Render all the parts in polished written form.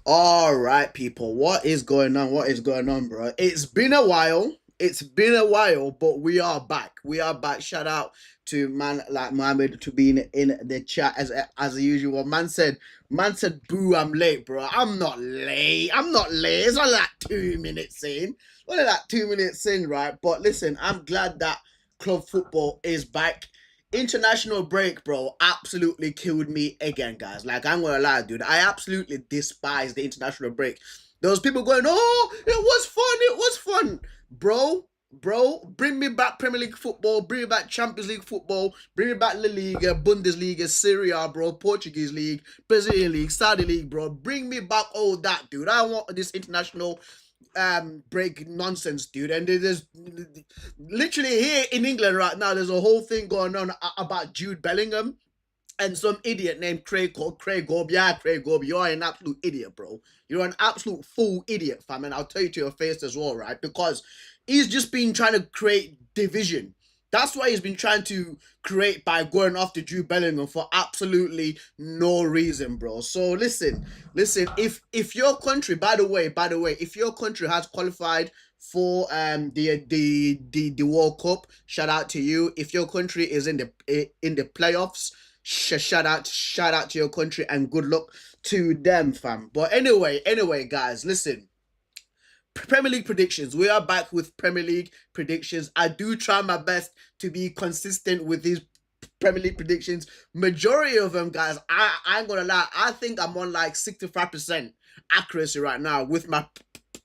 All right, people. What is going on? What is going on, bro? It's been a while. It's been a while, but we are back. We are back. Shout out to man like Mohammed to being in the chat as usual. Man said, boo, I'm late, bro. I'm not late. I'm not late. It's only like 2 minutes in. Only like 2 minutes in, right? But listen, I'm glad that club football is back. International break, bro, absolutely killed me again, guys. Like, I'm gonna lie, dude. I absolutely despise the international break. There was people going, "Oh, it was fun. It was fun, bro. Bring me back Premier League football. Bring me back Champions League football. Bring me back La Liga, Bundesliga, Serie A, bro. Portuguese league, Brazilian league, Saudi league, bro. Bring me back all that, dude. I want this international break nonsense, dude. And there's literally here in England right now, there's a whole thing going on about Jude Bellingham and some idiot named Craig Gorby. Yeah, Craig Gorby, you're an absolute idiot, bro. You're an absolute fool idiot, fam. And I'll tell you to your face as well, right? Because he's just been trying to create division. That's why he's been trying to create by going after Jude Bellingham for absolutely no reason, bro. So listen. If your country, by the way, if your country has qualified for the World Cup, shout out to you. If your country is in the playoffs, shout out to your country and good luck to them, fam. But anyway, guys, listen. Premier League predictions. We are back with Premier League predictions. I do try my best to be consistent with these Premier League predictions. Majority of them, guys, I ain't gonna lie. I think I'm on like 65% accuracy right now with my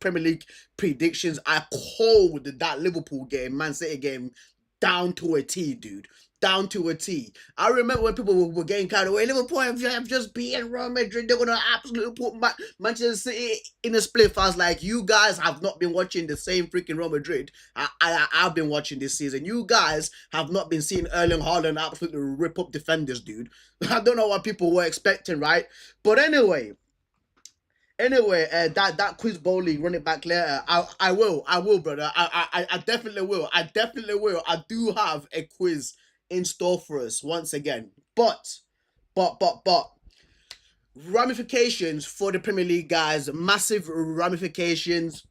Premier League predictions. I called that Liverpool game, Man City game, down to a T, dude. Down to a T. I remember when people were getting carried away. Liverpool have just beaten Real Madrid. They're gonna absolutely put Manchester City in a split. I was like, you guys have not been watching the same freaking Real Madrid I've been watching this season. You guys have not been seeing Erling Haaland absolutely rip up defenders, dude. I don't know what people were expecting, right? But anyway, that quiz bowling, run it back later. I will, brother. I definitely will. I do have a quiz in store for us once again. But ramifications for the Premier League, guys. Massive ramifications.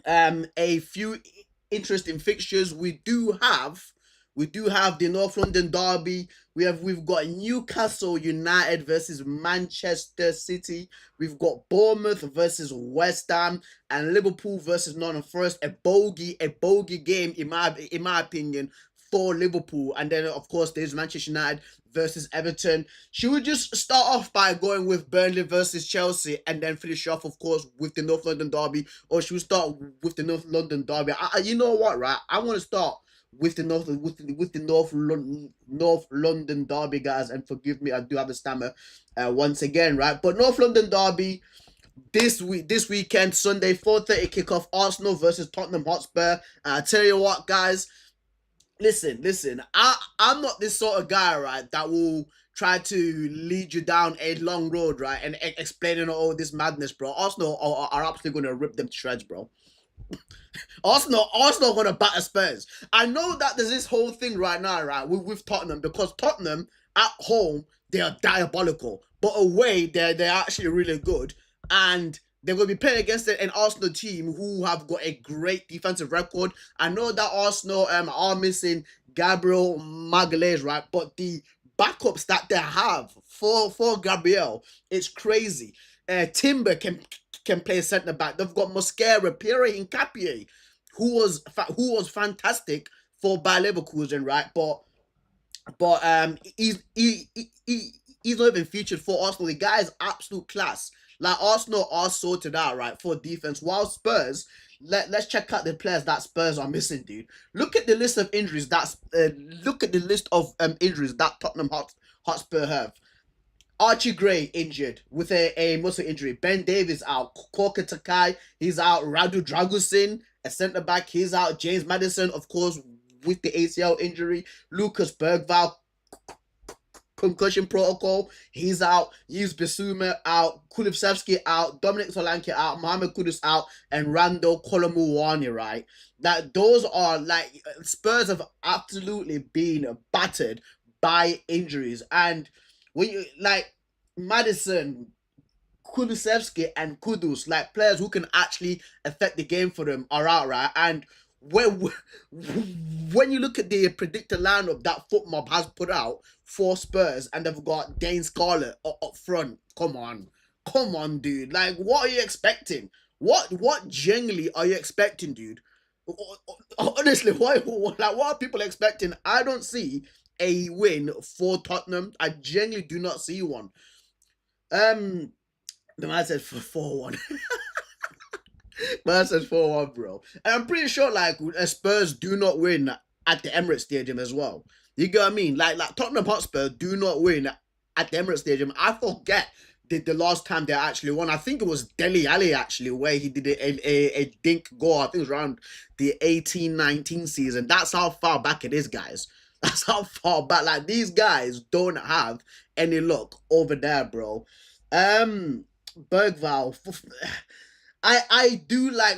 A few interesting fixtures. We do have the North London derby. We've got Newcastle United versus Manchester City. We've got Bournemouth versus West Ham and Liverpool versus Nottingham Forest. A bogey game in my opinion for Liverpool. And then of course there's Manchester United versus Everton. Should we just start off by going with Burnley versus Chelsea and then finish off, of course, with the North London derby, or should we start with the North London derby? You know what, right? I want to start with the North London derby, guys. And forgive me, I do have a stammer once again, right? But North London derby this weekend, Sunday, 4:30 kickoff. Arsenal versus Tottenham Hotspur. I tell you what, guys. Listen. I'm not this sort of guy, right, that will try to lead you down a long road, right, and explaining all this madness, bro. Arsenal are absolutely going to rip them to shreds, bro. Arsenal gonna batter Spurs. I know that there's this whole thing right now, right, with Tottenham, because Tottenham at home they are diabolical, but away they're actually really good, and they're going to be playing against an Arsenal team who have got a great defensive record. I know that Arsenal are missing Gabriel Magalhaes, right, but the backups that they have for Gabriel, it's crazy. Timber can play centre back. They've got Mosquera, Pierre Hincapié, who was fantastic for Bayer Leverkusen, right? But he's not even featured for Arsenal. The guy is absolute class. Like, Arsenal are sorted out, right, for defense. While Spurs, let's check out the players that Spurs are missing, dude. Look at the list of injuries. Look at the list of injuries that Tottenham Hotspur have. Archie Gray injured with a muscle injury. Ben Davies out. Korka Takai, he's out. Radu Dragusin, a centre back, he's out. James Madison, of course, with the ACL injury. Lucas Bergval, concussion protocol, he's out. Yves Bissouma out. Kulusevski out. Dominic Solanke out. Mohamed Kudus out. And Randall Kolomuani, right? That those are like, Spurs have absolutely been battered by injuries. And when you like Madison, Kulusevski and Kudus, like players who can actually affect the game for them, are out, right? And when you look at the predictor lineup that Foot Mob has put out for Spurs, and they've got Dane Scarlett up front, come on, dude. Like, what are you expecting? What genuinely are you expecting, dude? Honestly, what are people expecting? I don't see a win for Tottenham. I genuinely do not see one. Um, the man said for 4-1. Man says 4-1, bro. And I'm pretty sure like Spurs do not win at the Emirates Stadium as well. You get what I mean? Like Tottenham Hotspur do not win at the Emirates Stadium. I forget the last time they actually won. I think it was Dele Alli actually, where he did a dink goal. I think it was around the 18-19 season. That's how far back it is, guys. That's how far back. Like, these guys don't have any luck over there, bro. Bergval. I do like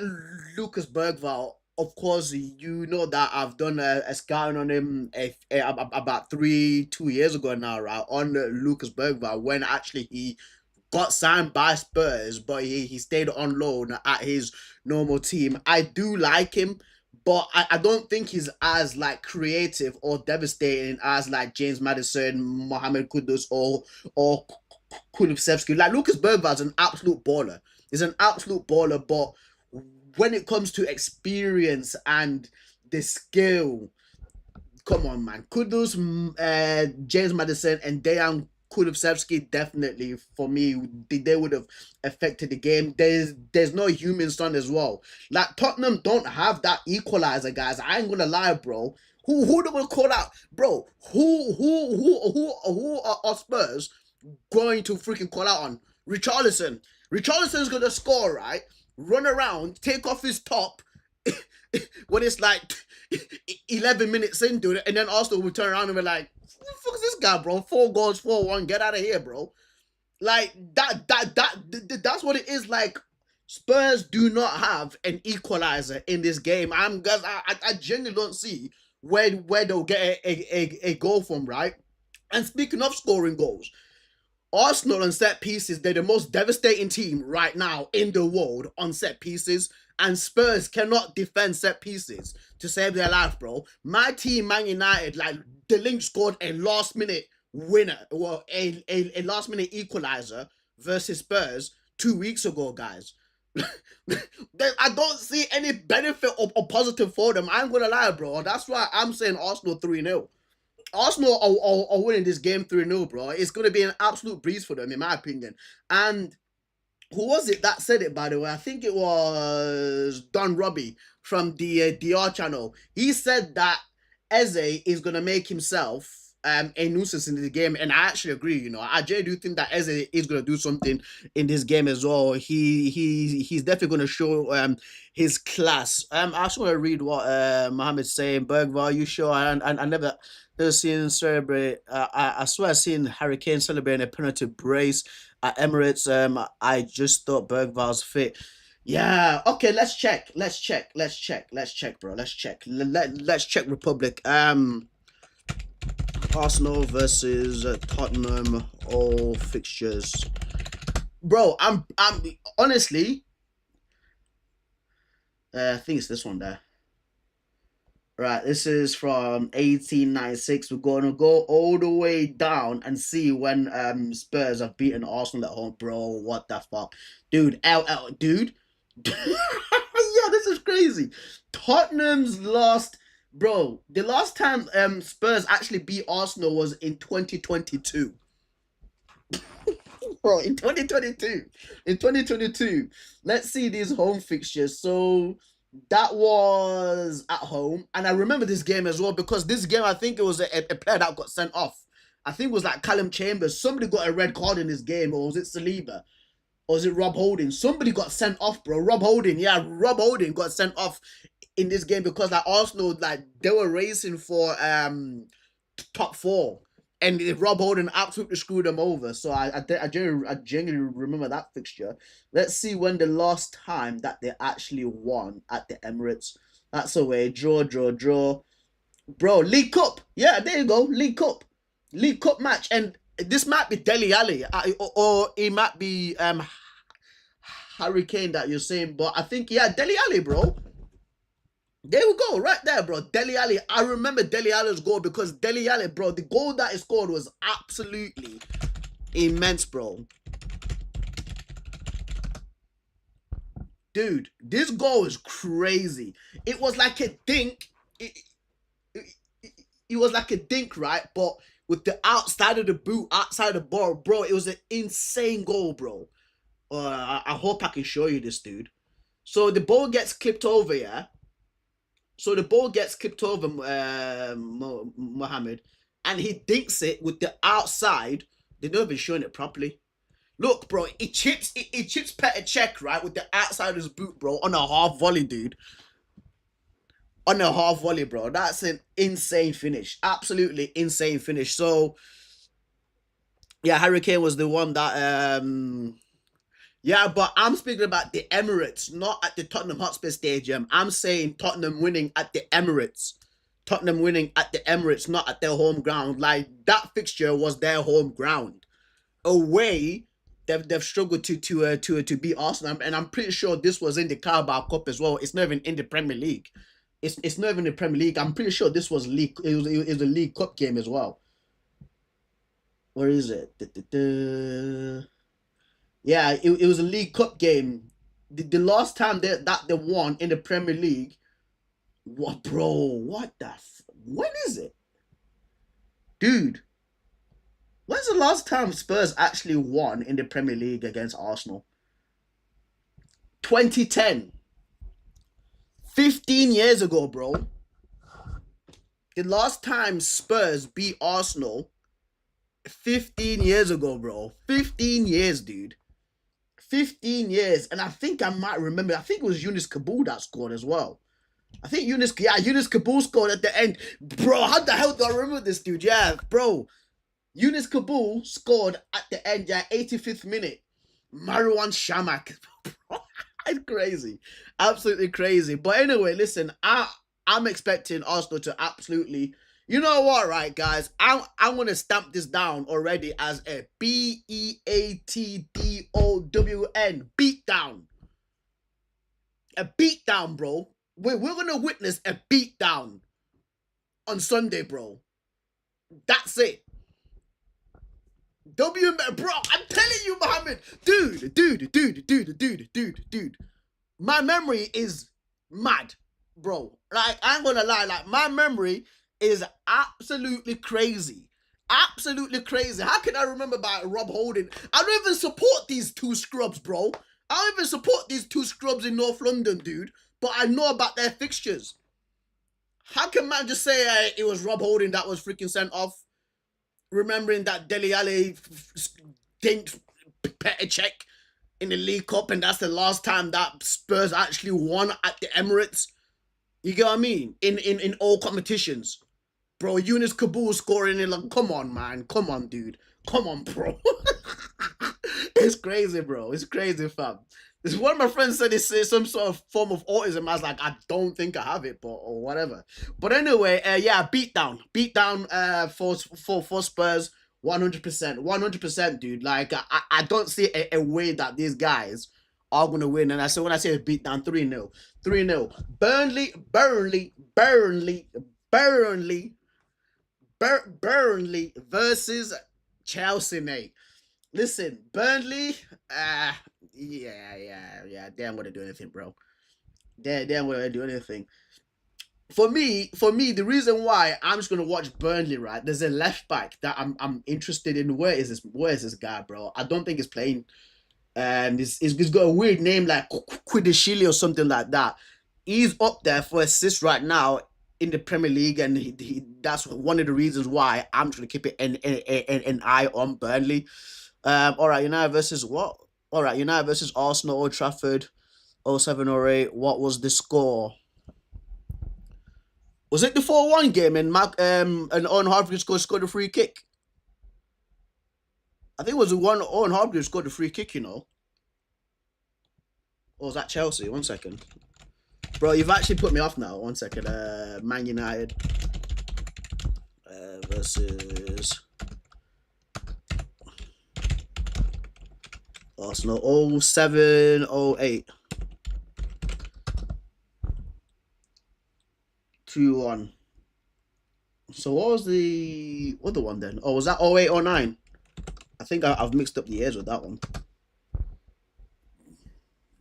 Lucas Bergval. Of course, you know that I've done a scouting on him about 2 years ago now, right? On Lucas Bergval, when actually he got signed by Spurs, but he stayed on loan at his normal team. I do like him, but I don't think he's as like creative or devastating as like James Maddison, Mohamed Kudus, or Kulusevski. Like, Lucas Bergval's an absolute baller. He's an absolute baller, but when it comes to experience and the skill, come on, man. Kudus, James Maddison, and Dejan Kulusevski, definitely for me, they would have affected the game. There's no human son as well. Like, Tottenham don't have that equalizer, guys. I ain't gonna lie, bro. Who do we call out, bro? Who are Spurs going to freaking call out on? Richarlison. Richarlison's gonna score, right? Run around, take off his top when it's like 11 minutes into it, and then Arsenal will turn around and be like, "Who the fuck is this guy, bro? 4 goals, 4-1. Get out of here, bro." Like, that's what it is. Like, Spurs do not have an equalizer in this game. I genuinely don't see where they'll get a goal from, right? And speaking of scoring goals, Arsenal on set pieces, they're the most devastating team right now in the world on set pieces. And Spurs cannot defend set pieces to save their life, bro. My team, Man United, like, the Link scored a last minute winner, well, a last minute equalizer versus Spurs 2 weeks ago, guys. I don't see any benefit or positive for them. I'm gonna lie, bro. That's why I'm saying Arsenal 3-0. Arsenal are winning this game 3-0, bro. It's going to be an absolute breeze for them, in my opinion. And who was it that said it, by the way? I think it was Don Robbie from the DR channel. He said that Eze is going to make himself a nuisance in the game, and I actually agree. You know, I do think that Eze is going to do something in this game as well. He's definitely going to show his class. I just want to read what Mohamed's saying. Bergval, you sure? I never seen him celebrate. I swear I seen Harry Kane celebrating a penalty brace at Emirates. I just thought Bergval's fit. Yeah. Okay. Let's check, bro. Let's check Republic. Arsenal versus Tottenham, all fixtures. Bro, I'm honestly, I think it's this one there. Right, this is from 1896. We're going to go all the way down and see when Spurs have beaten Arsenal at home. Bro, what the fuck? Dude, dude. Yo, this is crazy. Tottenham's lost. Bro, the last time Spurs actually beat Arsenal was in 2022. Bro, in 2022. In 2022. Let's see these home fixtures. So that was at home. And I remember this game as well, because this game, I think it was a player that got sent off. I think it was like Callum Chambers. Somebody got a red card in this game. Or was it Saliba? Or was it Rob Holding? Somebody got sent off, bro. Rob Holding. Yeah, Rob Holding got sent off in this game because like Arsenal, like, they were racing for top 4, and Rob Holding absolutely screwed them over. So I genuinely remember that fixture. Let's see when the last time that they actually won at the Emirates. That's away. Draw. Bro, League Cup. Yeah, there you go. League Cup match. And this might be Dele Alli, or it might be Harry Kane that you're saying, but I think, yeah, Dele Alli, bro. There we go, right there, bro. Dele Alli. I remember Dele Alli's goal because Dele Alli, bro, the goal that he scored was absolutely immense, bro. Dude, this goal is crazy. It was like a dink. It was like a dink, right? But with the outside of the boot, outside the ball, bro, it was an insane goal, bro. I hope I can show you this, dude. So the ball gets clipped over, yeah? So the ball gets clipped over Mohammed, and he dinks it with the outside. They're not even showing it properly. Look, bro, he chips Petr Cech, right, with the outside of his boot, bro, on a half volley, dude. On a half volley, bro. That's an insane finish. Absolutely insane finish. So, yeah, Harry Kane was the one that yeah, but I'm speaking about the Emirates, not at the Tottenham Hotspur Stadium. I'm saying Tottenham winning at the Emirates. Tottenham winning at the Emirates, not at their home ground. Like, that fixture was their home ground. Away, they've struggled to beat Arsenal, and I'm pretty sure this was in the Carabao Cup as well. It's not even in the Premier League. It's not even the Premier League. I'm pretty sure this was league. It was a League Cup game as well. Where is it? Yeah, it was a League Cup game. The last time that they won in the Premier League. What, bro? What the? When is it, dude? When's the last time Spurs actually won in the Premier League against Arsenal? 2010. 15 years ago, bro. The last time Spurs beat Arsenal, 15 years ago, bro. 15 years, dude. 15 years. And I think I might remember, I think it was Yunus Kabul that scored as well. I think Yunus Kabul scored at the end. Bro, how the hell do I remember this, dude? Yeah, bro. Yunus Kabul scored at the end, yeah, 85th minute. Marwan Shamak. It's crazy. Absolutely crazy. But anyway, listen, I'm expecting Arsenal to absolutely... You know what, right, guys? I'm going to stamp this down already as a beatdown. Beatdown. A beatdown, bro. We're going to witness a beatdown on Sunday, bro. That's it. Bro, I'm telling you, Mohammed. Dude. My memory is mad, bro. Like, I ain't gonna lie. Like, my memory is absolutely crazy. Absolutely crazy. How can I remember about Rob Holding? I don't even support these two scrubs, bro. I don't even support these two scrubs in North London, dude. But I know about their fixtures. How can man just say it was Rob Holding that was freaking sent off? Remembering that Dele Alli dinked Petr Cech in the League Cup, and that's the last time that Spurs actually won at the Emirates. You get what I mean? In all competitions. Bro, Yunus Kabul scoring in, like, come on, man. Come on, dude. Come on, bro. It's crazy, bro. It's crazy, fam. This is one of my friends said it's some sort of form of autism. I was like, I don't think I have it, but or whatever. But anyway, yeah, beatdown for Spurs, 100%, dude. Like, I don't see a way that these guys are gonna win. And when I say beatdown, 3-0, 3-0. Burnley versus Chelsea, mate. Listen, Burnley, yeah. They ain't gonna do anything, bro. They ain't gonna do anything. For me, the reason why I'm just gonna watch Burnley, right? There's a left back that I'm interested in. Where is this guy, bro? I don't think he's playing. He's got a weird name like Quidishili or something like that. He's up there for assists right now in the Premier League, and that's one of the reasons why I'm trying to keep an eye on Burnley. All right, United versus what? All right, United versus Arsenal, Old Trafford, 07-08. What was the score? Was it the 4-1 game and Owen Hargreaves scored a free kick? I think it was the one Owen Hargreaves scored a free kick, you know. Or was that Chelsea? 1 second. Bro, you've actually put me off now. 1 second. Man United versus Arsenal 07, 08. 2-1. So what was the other one then? Oh, was that 08 or 09? I think I've mixed up the years with that one.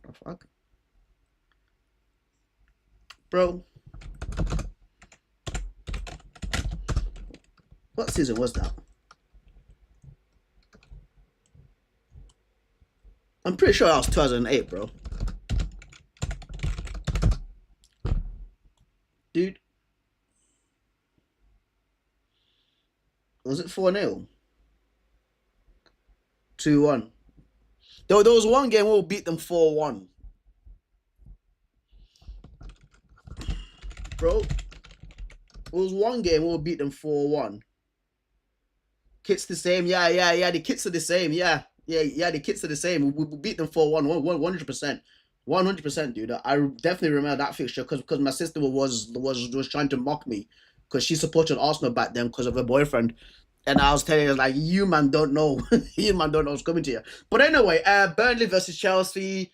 Oh, fuck. Bro. What season was that? I'm pretty sure that was 2008, bro. Dude. Was it 4-0? 2-1. There was one game where we beat them 4-1. Bro. There was one game where we beat them 4-1. Kits the same. Yeah. The kits are the same. Yeah. The kits are the same. We beat them 4-1. 100%. 100%, dude. I definitely remember that fixture because my sister was trying to mock me because she supported Arsenal back then because of her boyfriend. And I was telling her, like, you man don't know. You man don't know what's coming to you. But anyway, Burnley versus Chelsea.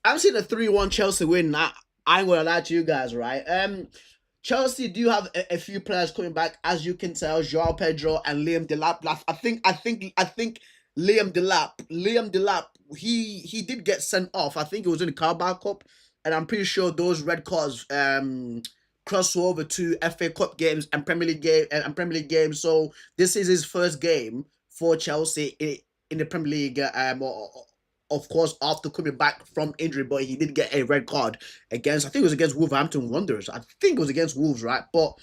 I'm seeing a 3-1 Chelsea win. I ain't gonna lie to you guys, right? Chelsea do have a few players coming back, as you can tell, Joao Pedro and Liam Delap. I think Liam Delap, he did get sent off. I think it was in the Carabao Cup, and I'm pretty sure those red cards cross over to FA Cup games and Premier League games. So this is his first game for Chelsea in the Premier League. Of course, after coming back from injury, but he did get a red card against, I think it was against Wolverhampton Wanderers. I think it was against Wolves, right? But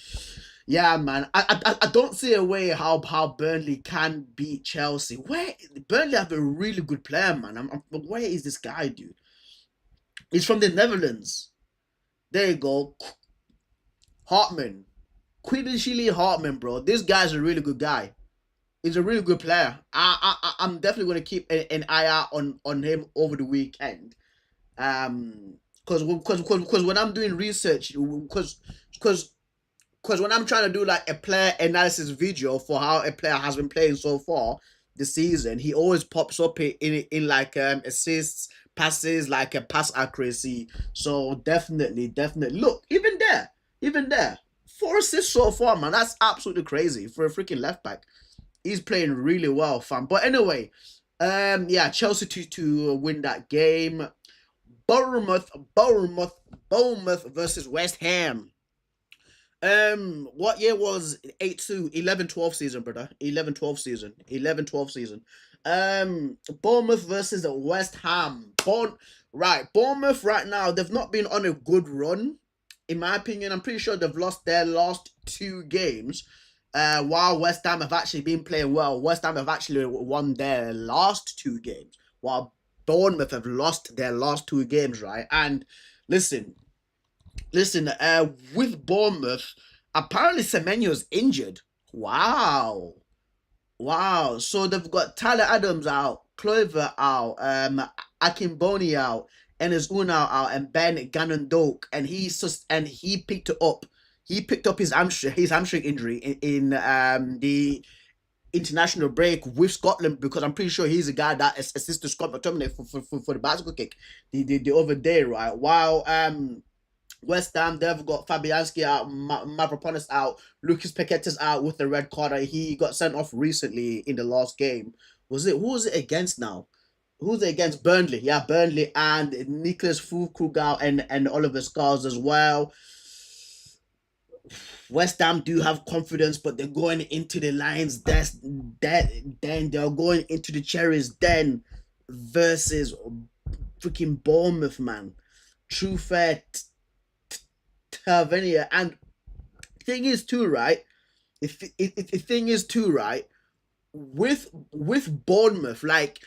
yeah, man, I don't see a way how Burnley can beat Chelsea. Where Burnley have a really good player, man. Where is this guy, dude? He's from the Netherlands. There you go, Hartman, Quidishili Hartman, bro. This guy's a really good guy. He's a really good player. I'm definitely going to keep an eye out on him over the weekend. Because when I'm doing research, because when I'm trying to do like a player analysis video for how a player has been playing so far this season, he always pops up in like assists, passes, like a pass accuracy. So definitely look, even there, 4 assists so far, man. That's absolutely crazy for a freaking left back. He's playing really well, fam. But anyway, yeah, Chelsea to win that game. Bournemouth versus West Ham. What year was 8-2? 11-12 season, brother. 11-12 season. 11-12 season. Bournemouth versus West Ham. Bournemouth right now, they've not been on a good run. In my opinion, I'm pretty sure they've lost their last 2 games. While West Ham have actually been playing well. West Ham have actually won their last 2 games, while Bournemouth have lost their last 2 games, right? And listen, with Bournemouth, apparently Semenyo's injured. Wow. So they've got Tyler Adams out, Clover out, Akimboni out, and there's Unau out, and Ben Gannon-Doak, and he picked it up. He picked up his hamstring injury in the international break with Scotland, because I'm pretty sure he's a guy that assisted Scott McTominay for the bicycle kick the other day, right? While West Ham, they've got Fabianski out, Mavropanos out, Lucas Paqueta's out with the red card. He got sent off recently in the last game. Who was it against now? Who's it against? Burnley. Yeah, Burnley, and Nicholas Fulkrugau and Oliver Scars as well. West Ham do have confidence, but they're going into the Lions. Then they're going into the Cherries then versus freaking Bournemouth, man. True fair, Tavernier. And thing is too, right? The thing is too, right? With Bournemouth, like,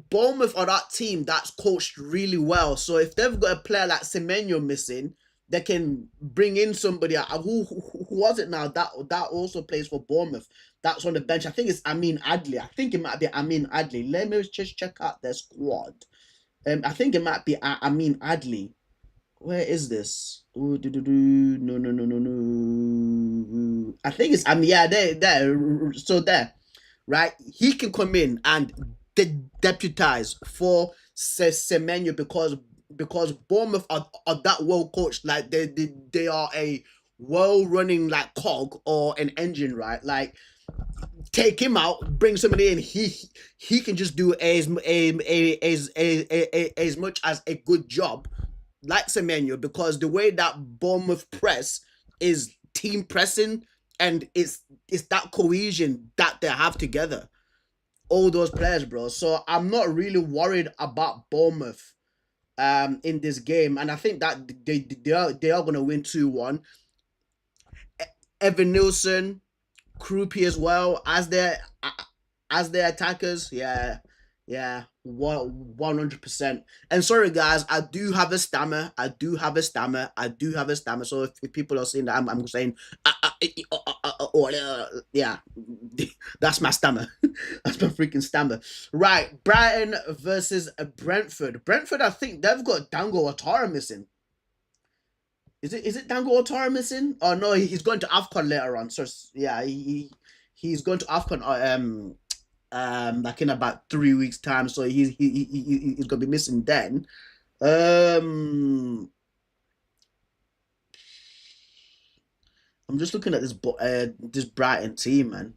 Bournemouth are that team that's coached really well. So if they've got a player like Semenyo missing, they can bring in somebody. Who was it now that also plays for Bournemouth? That's on the bench. I think it's Amin Adli. I think it might be Amin Adli. Let me just check out their squad. I think it might be Amin Adli. Where is this? No. I think it's yeah, there. So there, right? He can come in and deputize for Semenyo because Bournemouth are that well coached. Like they are a well running like cog or an engine, right? Like take him out, bring somebody in. He can just do as much as a good job like Semenyo because the way that Bournemouth press is team pressing and it's that cohesion that they have together. All those players, bro. So I'm not really worried about Bournemouth in this game, and I think that they are gonna win 2-1. Evan Nilsson, Krupi as well as their attackers. Yeah, yeah, 100%. And sorry guys, I do have a stammer. I do have a stammer. I do have a stammer. So if people are saying that, I'm saying, yeah, that's my stammer. That's my freaking stammer. Right, Brighton versus Brentford. Brentford, I think they've got Dango Otara missing. Is it Dango Otara missing? Oh no, he's going to AFCON later on. So yeah, he's going to AFCON like in about 3 weeks time. So he's gonna be missing then. Um, I'm just looking at this Brighton team, man.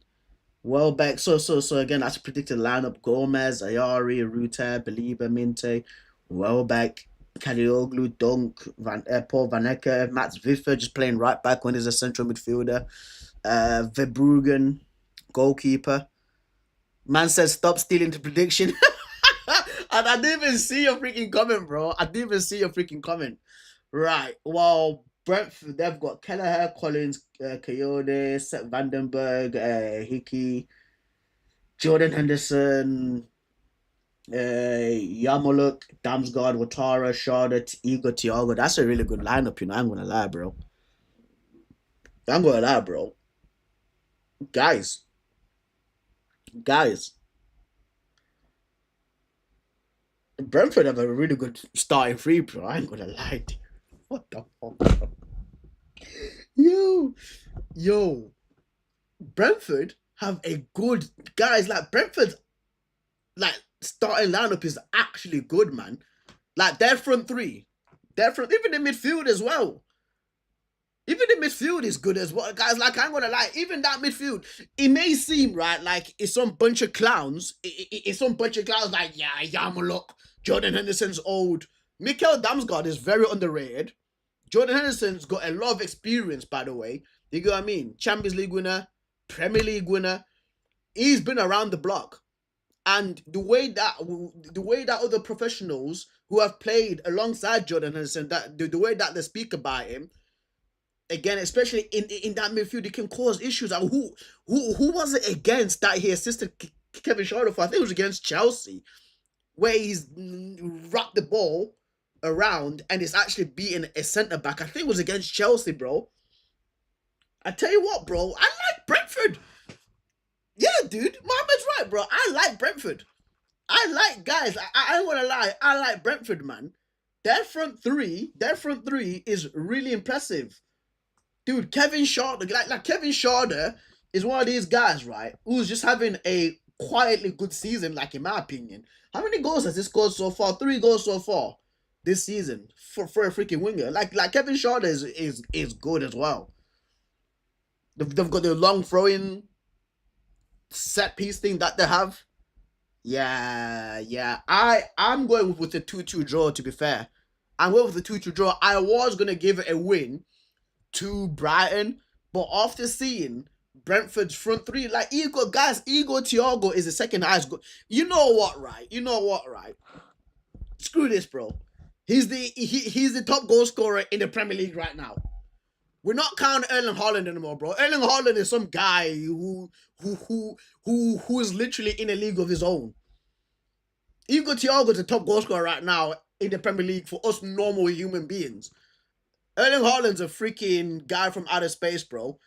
Welbeck. So again, that's a predicted lineup: Gomez, Ayari, Ruta, Belieber, Minte, Welbeck, Kadioglu, Dunk, Paul Van Ecke, Mats Viffer just playing right back when he's a central midfielder. Verbruggen, goalkeeper. Man says stop stealing the prediction. And I didn't even see your freaking comment, bro. I didn't even see your freaking comment. Right. Well, Brentford, they've got Kelleher, Collins, Coyote, Seth Vandenberg, Hickey, Jordan Henderson, Yamuluk, Damsgaard, Watara, Charlotte, Igor, Thiago. That's a really good lineup, you know. I'm gonna lie, bro. I'm gonna lie, bro. Guys, guys, Brentford have a really good starting three, bro. I ain't gonna lie to you. What the fuck? Yo, yo, Brentford have a good guys. Like Brentford's like starting lineup is actually good, man. Like their front, even the midfield as well. Even the midfield is good as well, guys. Like I'm gonna lie, even that midfield, it may seem right like it's some bunch of clowns. It's some bunch of clowns like yeah, Yamaluk, Jordan Henderson's old. Mikel Damsgaard is very underrated. Jordan Henderson's got a lot of experience, by the way. You get what I mean? Champions League winner, Premier League winner. He's been around the block, and the way that other professionals who have played alongside Jordan Henderson, that the way that they speak about him, again, especially in that midfield, it can cause issues. Like who was it against that he assisted Kevin Schade for? I think it was against Chelsea, where he's rocked the ball around and it's actually beating a centre back. I think it was against Chelsea, bro. I tell you what, bro, I like Brentford. Yeah, dude, Mohammed's right, bro. I like Brentford. I like guys. I don't want to lie. I like Brentford, man. Their front three is really impressive. Dude, Kevin Schade, like Kevin Schade is one of these guys, right, who's just having a quietly good season, like in my opinion. How many goals has he scored so far? 3 goals so far this season for a freaking winger. Like Kevin Schade is good as well. They've got the long throwing set piece thing that they have. Yeah, yeah. I'm going with the 2-2 draw. To be fair, I'm going with the 2-2 draw. I was gonna give it a win to Brighton, but after seeing Brentford's front three, like Igor Thiago is the second highest goal. You know what, right? Screw this, bro. He's the top goal scorer in the Premier League right now. We're not counting Erling Haaland anymore, bro. Erling Haaland is some guy who is literally in a league of his own. Igor Thiago is the top goal scorer right now in the Premier League for us normal human beings. Erling Haaland's a freaking guy from outer space, bro.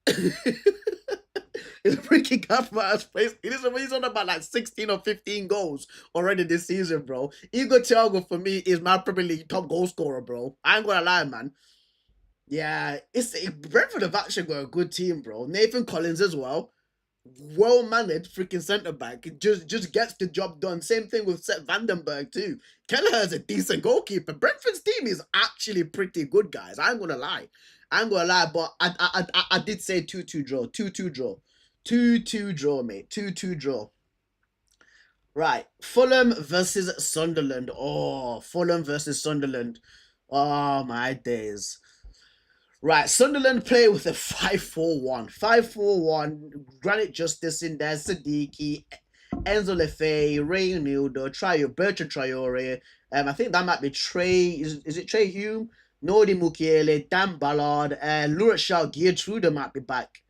He's a freaking guy from outer space. He's on about like 16 or 15 goals already this season, bro. Igor Thiago, for me, is my Premier League top goal scorer, bro. I ain't gonna lie, man. Yeah, Brentford have actually got a good team, bro. Nathan Collins as well. well-mannered freaking centre-back. It just gets the job done. Same thing with Seth Vandenberg too. Kelleher's a decent goalkeeper. Brentford's team is actually pretty good, guys. I ain't gonna lie. But I did say 2-2 draw. 2-2 draw. 2-2 draw, mate. 2-2 draw. Right. Fulham versus Sunderland. Oh, Fulham versus Sunderland. Oh, my days. Right, Sunderland play with a 5-4-1. 5-4-1. Granite Justice in there, Siddiqui, Enzo Lefebvre, Ray Nildo, Bertrand Traore. I think that might be Trey. Is it Trey Hume? Nodi Mukiele, Dan Ballard, Lurat Shaw, Geertrude might be back.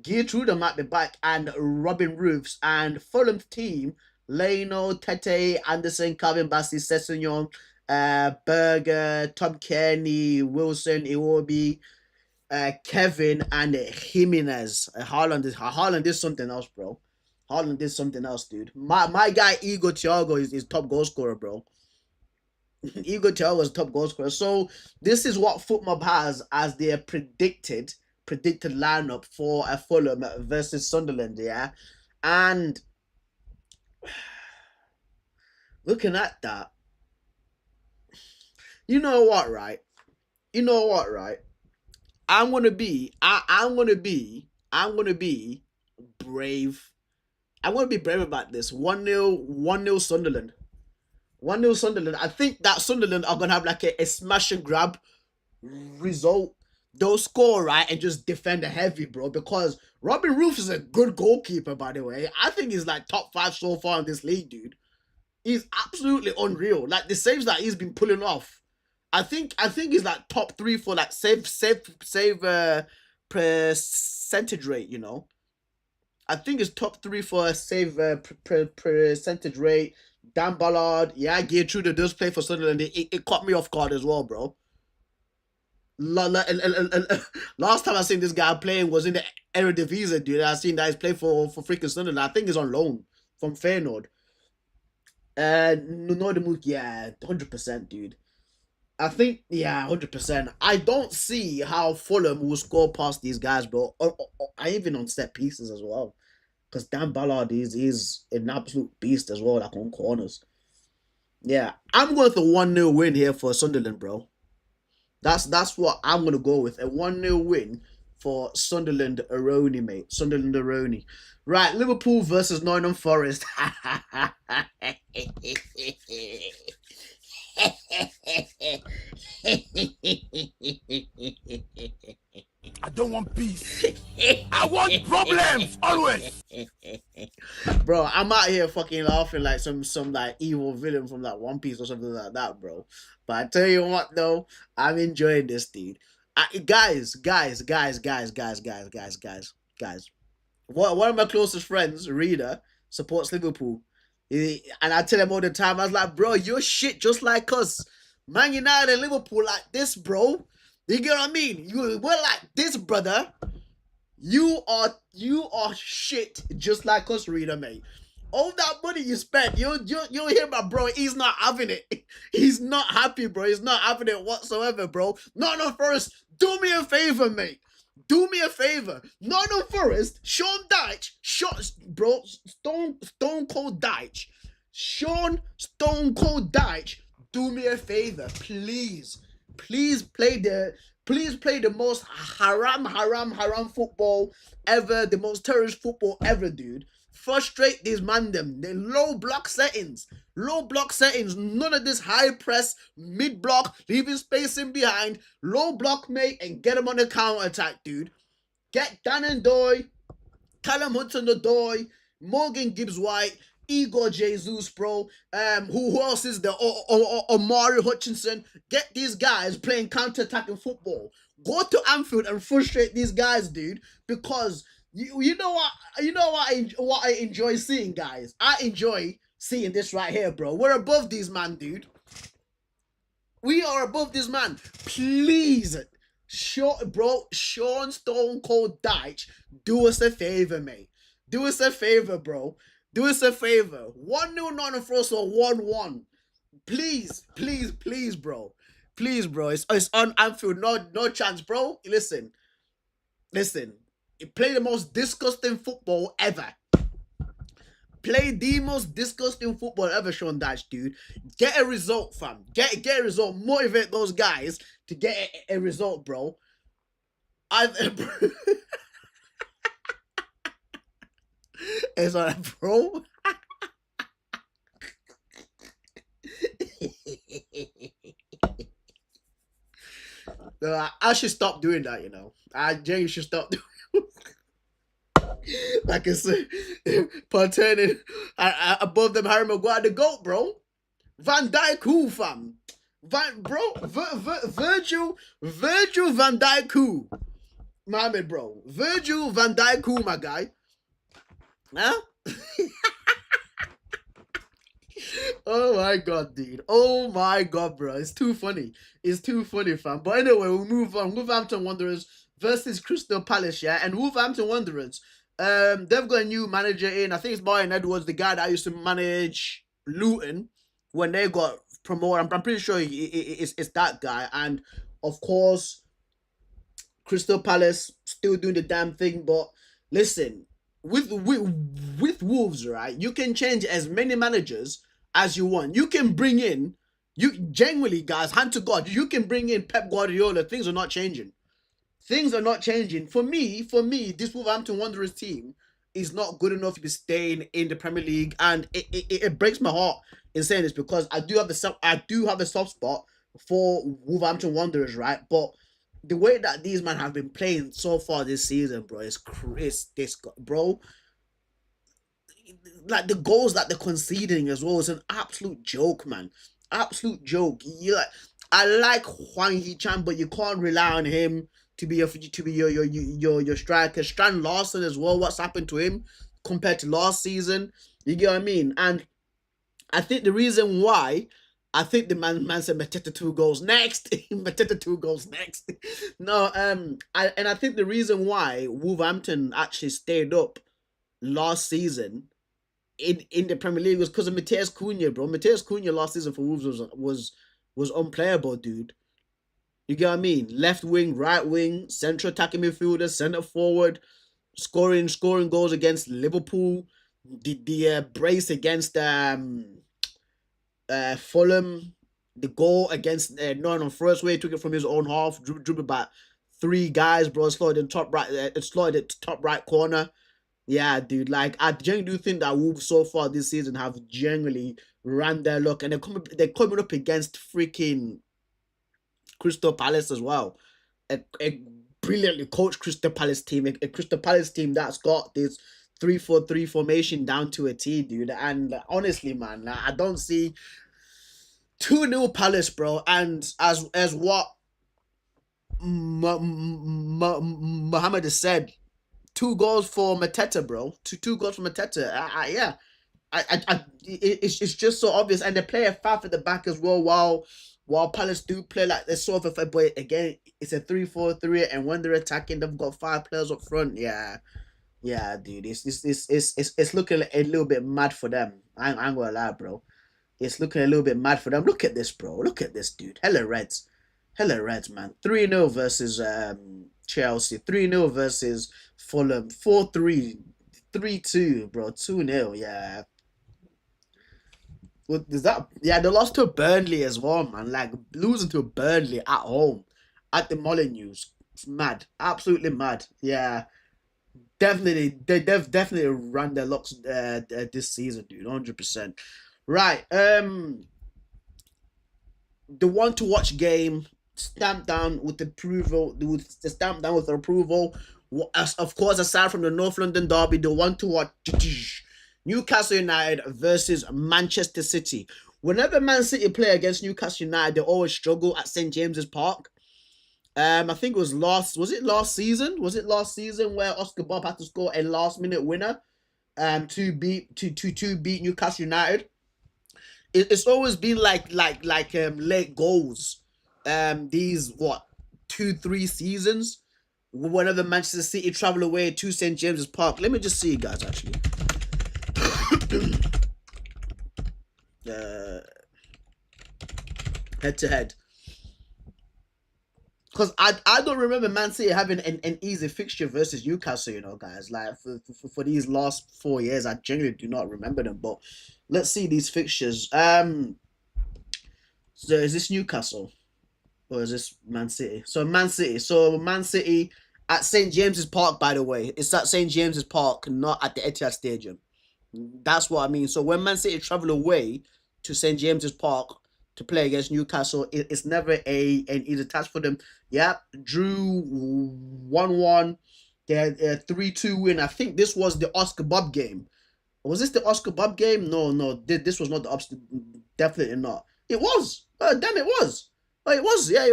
Geertrude might be back, and Robin Roofs. And Fulham's team, Leno, Tete, Anderson, Calvin Bassey, Sessignon, Berger, Tom Kearney, Wilson, Iwobi, Kevin, and Jimenez. Haaland is something else, bro. Haaland is something else, dude. My guy Igor Thiago is top goal scorer, bro. Igor Thiago is top goal scorer. So this is what FootMob has as their predicted lineup for a Fulham versus Sunderland, yeah. And looking at that, you know what, right? I'm gonna be brave. I'm gonna be brave about this. 1-0 Sunderland. 1-0 Sunderland. I think that Sunderland are gonna have like a smash and grab result. They'll score right and just defend heavy, bro. Because Robin Roofs is a good goalkeeper, by the way. I think he's like top 5 so far in this league, dude. He's absolutely unreal. Like the saves that he's been pulling off. I think he's like top 3 for like save percentage rate, you know. I think it's top 3 for a save percentage rate. Dan Ballard, yeah, Geertrude does play for Sunderland. It caught me off guard as well, bro. Last time I seen this guy playing was in the Eredivisie, dude. I seen that he's playing for freaking Sunderland. I think he's on loan from Feyenoord. Noordemuk, yeah, 100%, dude. I think, yeah, 100%. I don't see how Fulham will score past these guys, bro. I even on set pieces as well. Because Dan Ballard is an absolute beast as well, like on corners. Yeah, I'm going for 1-0 win here for Sunderland, bro. That's what I'm going to go with. A 1-0 win for Sunderland Aroni, mate. Sunderland Aroni. Right, Liverpool versus Nottingham Forest. I don't want peace. I want problems always. Bro, I'm out here fucking laughing like some like evil villain from like One Piece or something like that, bro. But I tell you what, though, I'm enjoying this, dude. Guys. One of my closest friends, Reader, supports Liverpool. And I tell him all the time, I was like, bro, you're shit just like us. Man United and Liverpool like this, bro. You get what I mean? We're like this, brother. You are shit just like us, Reader, mate. All that money you spent, you hear my bro, he's not having it. He's not happy, bro. He's not having it whatsoever, bro. Nottingham Forest, do me a favor, mate. Do me a favor. Nottingham Forest, Sean Dyche, Stone Cold Dyche. Sean Stone Cold Dyche, do me a favor, please. Please play the most haram football ever, the most terrorist football ever, dude. Frustrate these man them. The low block settings. None of this high press, mid block, leaving space in behind. Low block, mate, and get them on the counter attack, dude. Get Dan and Doy, Callum Hudson-Odoi, Morgan Gibbs-White, Igor Jesus, bro. Who else is there? Omari Hutchinson. Get these guys playing counter-attacking football. Go to Anfield and frustrate these guys, dude. Because you know what I enjoy seeing, guys. I enjoy seeing this right here, bro. We're above these man, dude. We are above this man. Please, Sean Stone Cold Dyche, do us a favor, mate. Do us a favor, bro. Do us a favor. 1-0 Nottingham Forest or 1-1. Please, bro. Please, bro. It's on Anfield. No chance, bro. Listen. Play the most disgusting football ever. Play the most disgusting football ever, Sean Dyche, dude. Get a result, fam. Get a result. Motivate those guys to get a result, bro. It's like, bro. I should stop doing that, you know. I genuinely should stop doing like I said, pretending above them Harry Maguire the GOAT, bro. Van Dijk who, fam? Virgil Van Dijk who? Mohammed, bro. Virgil Van Dijk who, my guy? Huh? Oh my god, dude. Oh my god, bro. It's too funny. It's too funny, fam. But anyway, we'll move on. Wolverhampton Wanderers versus Crystal Palace, yeah. And Wolverhampton Wanderers, they've got a new manager in. I think it's Brian Edwards, the guy that used to manage Luton when they got promoted. I'm pretty sure it's that guy. And of course, Crystal Palace still doing the damn thing. But listen, with Wolves, right? You can change as many managers as you want. You can bring in, you genuinely, guys, hand to God, you can bring in Pep Guardiola. Things are not changing. Things are not changing. For me, this Wolverhampton Wanderers team is not good enough to be staying in the Premier League, and it breaks my heart in saying this because I do have a soft spot for Wolverhampton Wanderers, right? But the way that these men have been playing so far this season, bro, is this, bro. Like the goals that they're conceding as well is an absolute joke, man. Absolute joke. I like Hwang Hee-chan, but you can't rely on him to be your striker. Strand Larson as well. What's happened to him compared to last season? You get what I mean? And I think the reason why I think the man said Mateta 2 goals next. Mateta 2 goals next. No, I think the reason why Wolverhampton actually stayed up last season in the Premier League was because of Mateus Cunha, bro. Mateus Cunha last season for Wolves was unplayable, dude. You get what I mean? Left wing, right wing, central attacking midfielder, centre forward, scoring goals against Liverpool. The brace against Fulham, the goal against Nottingham Forest, where he took it from his own half, dribbled about 3 guys, bro. Slotted in top right, slotted it top right corner. Yeah, dude. Like I genuinely do think that Wolves so far this season have generally ran their luck, and they're coming up against freaking Crystal Palace as well. A brilliantly coached Crystal Palace team, a Crystal Palace team that's got this 3-4-3 formation down to a T, dude. And honestly, man, I don't see 2-0 Palace, bro. And as what Mohammed has said, 2 goals for Mateta, bro. Two goals for Mateta. Yeah. It's just so obvious, and they play a 5 at the back as well. While Palace do play like they're sort of, but again, it's a 3-4-3, and when they're attacking, they've got 5 players up front. Yeah, dude. It's looking a little bit mad for them. I ain't gonna lie, bro. It's looking a little bit mad for them. Look at this, bro. Look at this, dude. Hella Reds, man. 3-0 versus Chelsea. 3-0 versus Fulham. 4-3. 3-2, bro. 2-0. Yeah. What is that? Yeah, they lost to Burnley as well, man. Like losing to Burnley at home at the Molineux. It's mad. Absolutely mad. Yeah. Definitely, they've definitely run their locks this season, dude. 100%. Right. The one to watch game stamped down with approval. Stamped down with approval. Of course, aside from the North London derby, the one to watch Newcastle United versus Manchester City. Whenever Man City play against Newcastle United, they always struggle at St James's Park. I think it was last season? Was it last season where Oscar Bob had to score a last minute winner to beat Newcastle United? It's always been like late goals. These 2-3 seasons. Whenever Manchester City travel away to St James's Park. Let me just see, guys. Actually, head to head. Because I don't remember Man City having an easy fixture versus Newcastle, guys. Like for these last 4 years, I genuinely do not remember them. But let's see these fixtures. So is this Newcastle or is this Man City? So Man City. So Man City at St James's Park, by the way. It's at St James's Park, not at the Etihad Stadium. That's what I mean. So when Man City travel away to St James's Park to play against Newcastle, it's never an easy task for them. Yeah, drew 1-1. They had a 3-2 win. I think this was the Oscar Bob game. Was this the Oscar Bob game? No. This was not the Oscar. Definitely not. It was. Damn, it was. Oh, it was. Yeah.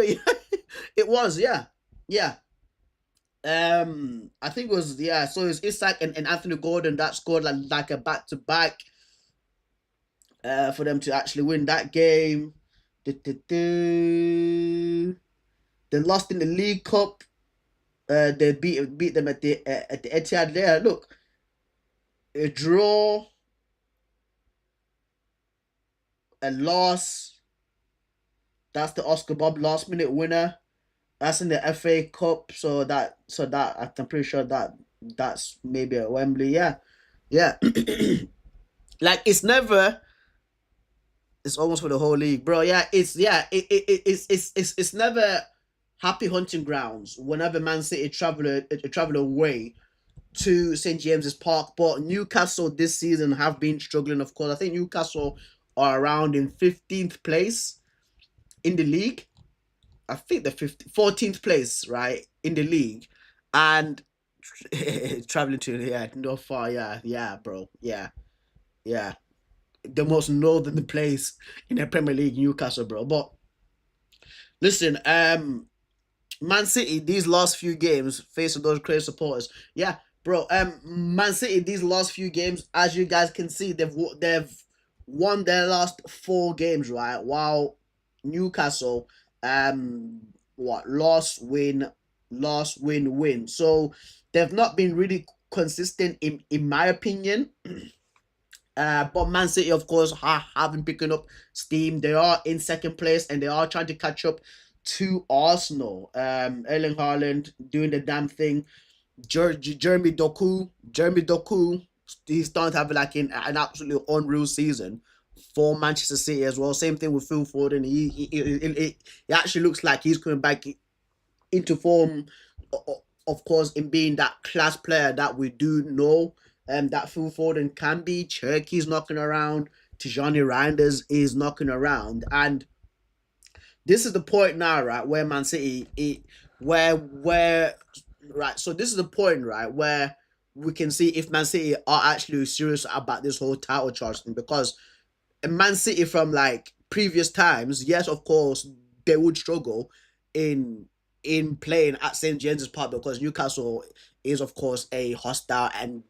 It was. Yeah. Yeah. I think it was, yeah. So it's Isak and Anthony Gordon that scored like a back to back for them to actually win that game. They lost in the League Cup. They beat them at the Etihad. There, look, a draw, a loss. That's the Oscar Bob last minute winner. That's in the FA Cup. So that I'm pretty sure that's maybe at Wembley. Yeah, yeah. Like it's almost for the whole league, bro. It's never happy hunting grounds whenever Man City travel away to St James's Park. But Newcastle this season have been struggling. Of course, I think Newcastle are around in 15th place in the league. I think the 14th place, right, in the league, and traveling to, yeah, not far. Yeah, bro. Yeah. The most northern place in the Premier League, Newcastle, bro. But listen, Man City these last few games facing those crazy supporters. Yeah, bro. Man City these last few games, as you guys can see, they've won their last 4 games, right? While Newcastle, what loss, win. So they've not been really consistent in my opinion. But Man City, of course, have been picking up steam. They are in second place and they are trying to catch up to Arsenal. Erling Haaland doing the damn thing. Jeremy Doku, he's starting to have like an absolutely unreal season for Manchester City as well. Same thing with Phil Foden. He actually looks like he's coming back into form, of course, in being that class player that we do know that Phil Foden can be. Cherky's knocking around, Tijani Reinders is knocking around, and this is the point now, right, where Man City, where right. So this is the point, right, where we can see if Man City are actually serious about this whole title charge thing, because Man City from like previous times, yes, of course, they would struggle in playing at St James's Park because Newcastle is, of course, a hostile and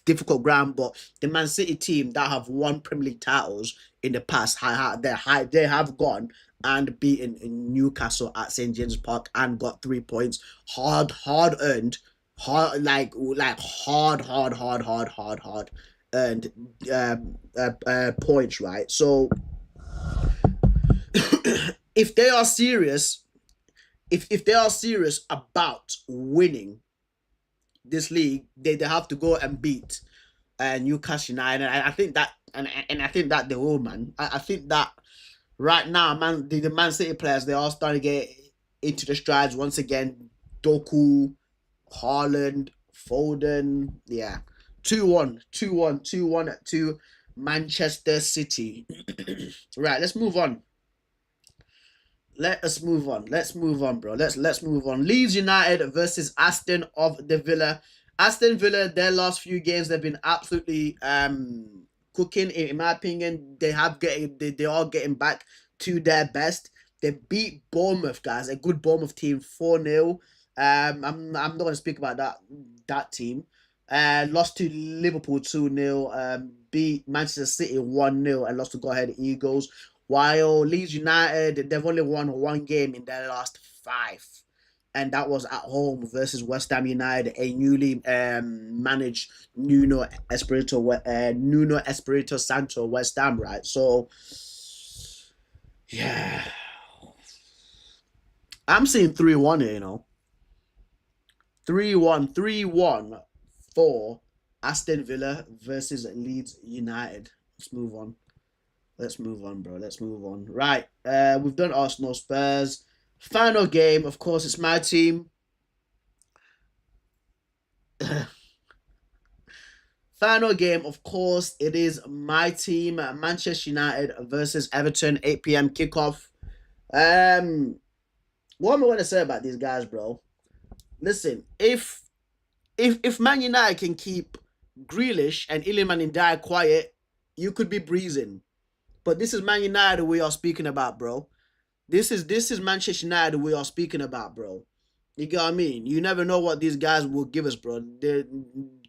difficult ground. But the Man City team that have won Premier League titles in the past, they have gone and beaten Newcastle at St James's Park and got 3 points, hard earned, hard earned points, right? So if they are serious, if they are serious about winning this league, they have to go and beat Newcastle United. And I think that, and I think that the whole man. I think that right now, man, the Man City players, they are starting to get into the strides once again. Doku, Haaland, Foden, yeah, 2-1, 2-1, 2-1 to Manchester City. Right, let's move on. Let's move on, bro. Let's move on. Leeds United versus Aston of the Villa. Aston Villa, their last few games, they've been absolutely cooking. In my opinion, they are getting back to their best. They beat Bournemouth, guys, a good Bournemouth team, 4-0. I'm not gonna speak about that team. Lost to Liverpool 2-0. Beat Manchester City 1-0 and lost to Go Ahead Eagles. While Leeds United, they've only won 1 game in their last 5. And that was at home versus West Ham United, a newly managed Nuno Espirito Santo West Ham, right? So, yeah. I'm seeing 3-1 here, 3-1, 3-1 for Aston Villa versus Leeds United. Let's move on. Let's move on, bro. Let's move on. Right. We've done Arsenal Spurs. Final game, of course, it's my team. Final game, of course, it is my team, Manchester United versus Everton, 8 p.m. kickoff. Um, what am I going to say about these guys, bro? Listen, if Man United can keep Grealish and Iliman Ndiaye quiet, you could be breezing. But this is Man United we are speaking about, bro. This is Manchester United we are speaking about, bro. You get what I mean? You never know what these guys will give us, bro. They're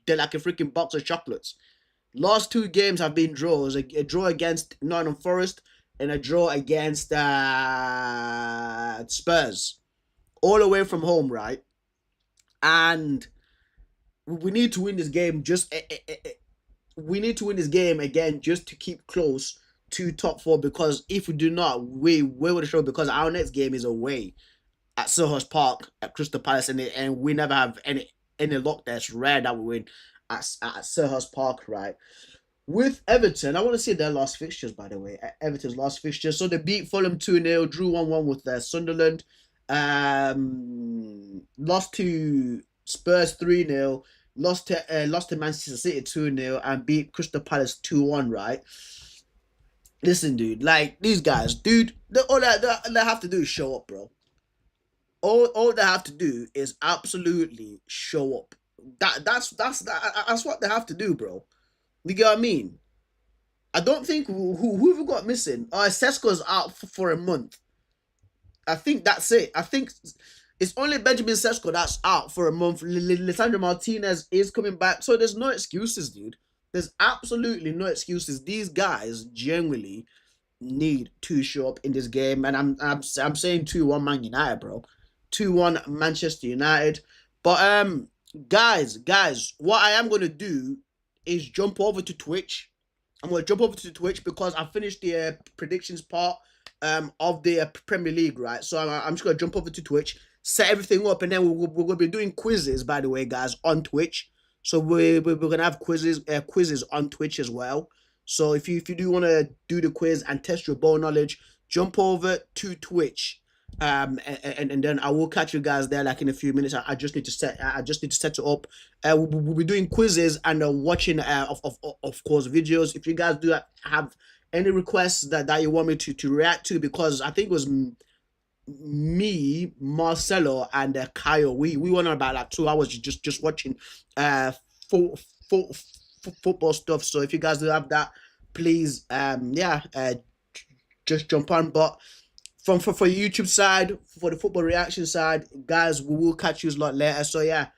like a freaking box of chocolates. Last two games have been draws. A draw against Nottingham Forest and a draw against Spurs. All away from home, right? And we need to win this game. We need to win this game again just to keep close to top four. Because if we do not, we will the show. Because our next game is away at Selhurst Park at Crystal Palace, and we never have any luck there. It's rare that we win at Selhurst Park, right? With Everton, I want to see their last fixtures, by the way. Everton's last fixtures. So they beat Fulham 2-0, drew 1-1 with Sunderland, lost to Spurs 3-0, lost to Manchester City 2-0, and beat Crystal Palace 2-1, right? Listen, dude, like these guys, dude, all they have to do is show up, bro. All they have to do is absolutely show up. That's what they have to do, bro. You get what I mean? I don't think who have we got missing? Sesko's out for a month. I think that's it. I think it's only Benjamin Sesko that's out for a month. Lisandro Martinez is coming back, so there's no excuses, dude. There's absolutely no excuses. These guys genuinely need to show up in this game, and I'm saying 2-1 Man United, bro. 2-1 Manchester United. But guys, what I am gonna do is jump over to Twitch. I'm gonna jump over to Twitch because I finished the predictions part of the Premier League, right? So I'm just gonna jump over to Twitch, set everything up, and then we're gonna be doing quizzes, by the way, guys, on Twitch. So we're gonna have quizzes on Twitch as well. So if you do want to do the quiz and test your ball knowledge, jump over to Twitch. And then I will catch you guys there like in a few minutes. I just need to set it up. We'll be doing quizzes and watching of course videos. If you guys do have any requests that you want me to react to, because I think it was me, Marcelo, and Kyle. We went on about like 2 hours just watching fo- fo- football stuff. So if you guys do have that, please just jump on. But for YouTube side, for the football reaction side, guys, we will catch you a lot later. So yeah,